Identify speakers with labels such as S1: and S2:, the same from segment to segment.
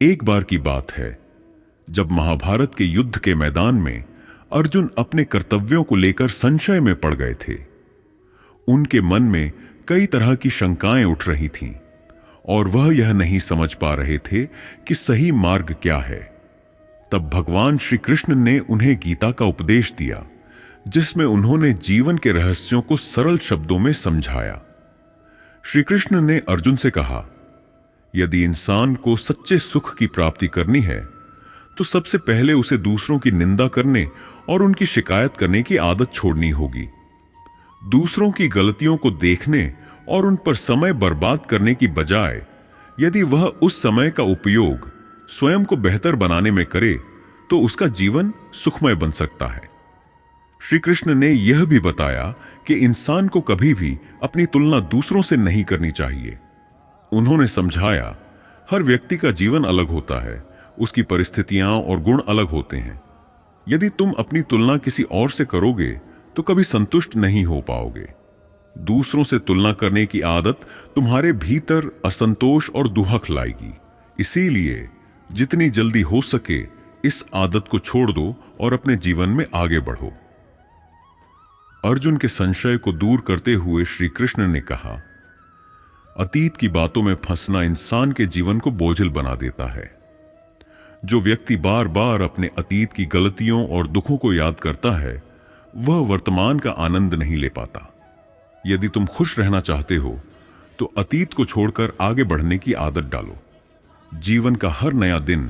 S1: एक बार की बात है जब महाभारत के युद्ध के मैदान में अर्जुन अपने कर्तव्यों को लेकर संशय में पड़ गए थे। उनके मन में कई तरह की शंकाएं उठ रही थीं और वह यह नहीं समझ पा रहे थे कि सही मार्ग क्या है। तब भगवान श्री कृष्ण ने उन्हें गीता का उपदेश दिया, जिसमें उन्होंने जीवन के रहस्यों को सरल शब्दों में समझाया। श्री कृष्ण ने अर्जुन से कहा, यदि इंसान को सच्चे सुख की प्राप्ति करनी है तो सबसे पहले उसे दूसरों की निंदा करने और उनकी शिकायत करने की आदत छोड़नी होगी। दूसरों की गलतियों को देखने और उन पर समय बर्बाद करने की बजाय यदि वह उस समय का उपयोग स्वयं को बेहतर बनाने में करे तो उसका जीवन सुखमय बन सकता है। श्री कृष्ण ने यह भी बताया कि इंसान को कभी भी अपनी तुलना दूसरों से नहीं करनी चाहिए। उन्होंने समझाया, हर व्यक्ति का जीवन अलग होता है, उसकी परिस्थितियां और गुण अलग होते हैं। यदि तुम अपनी तुलना किसी और से करोगे तो कभी संतुष्ट नहीं हो पाओगे। दूसरों से तुलना करने की आदत तुम्हारे भीतर असंतोष और दुहक लाएगी। इसीलिए जितनी जल्दी हो सके इस आदत को छोड़ दो और अपने जीवन में आगे बढ़ो। अर्जुन के संशय को दूर करते हुए श्री कृष्ण ने कहा, अतीत की बातों में फंसना इंसान के जीवन को बोझिल बना देता है। जो व्यक्ति बार बार अपने अतीत की गलतियों और दुखों को याद करता है वह वर्तमान का आनंद नहीं ले पाता। यदि तुम खुश रहना चाहते हो तो अतीत को छोड़कर आगे बढ़ने की आदत डालो। जीवन का हर नया दिन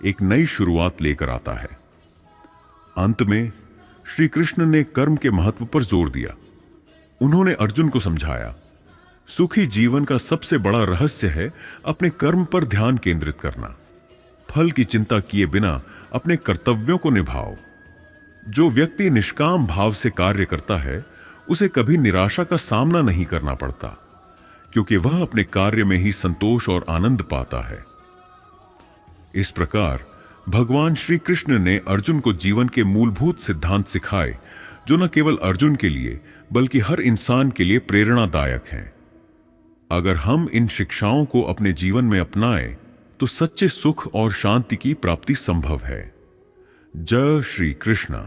S1: एक नई शुरुआत लेकर आता है। अंत में श्री कृष्ण ने कर्म के महत्व पर जोर दिया। उन्होंने अर्जुन को समझाया, सुखी जीवन का सबसे बड़ा रहस्य है अपने कर्म पर ध्यान केंद्रित करना। फल की चिंता किए बिना अपने कर्तव्यों को निभाओ। जो व्यक्ति निष्काम भाव से कार्य करता है उसे कभी निराशा का सामना नहीं करना पड़ता, क्योंकि वह अपने कार्य में ही संतोष और आनंद पाता है। इस प्रकार भगवान श्री कृष्ण ने अर्जुन को जीवन के मूलभूत सिद्धांत सिखाए, जो न केवल अर्जुन के लिए बल्कि हर इंसान के लिए प्रेरणादायक हैं। अगर हम इन शिक्षाओं को अपने जीवन में अपनाएं तो सच्चे सुख और शांति की प्राप्ति संभव है। जय श्री कृष्ण।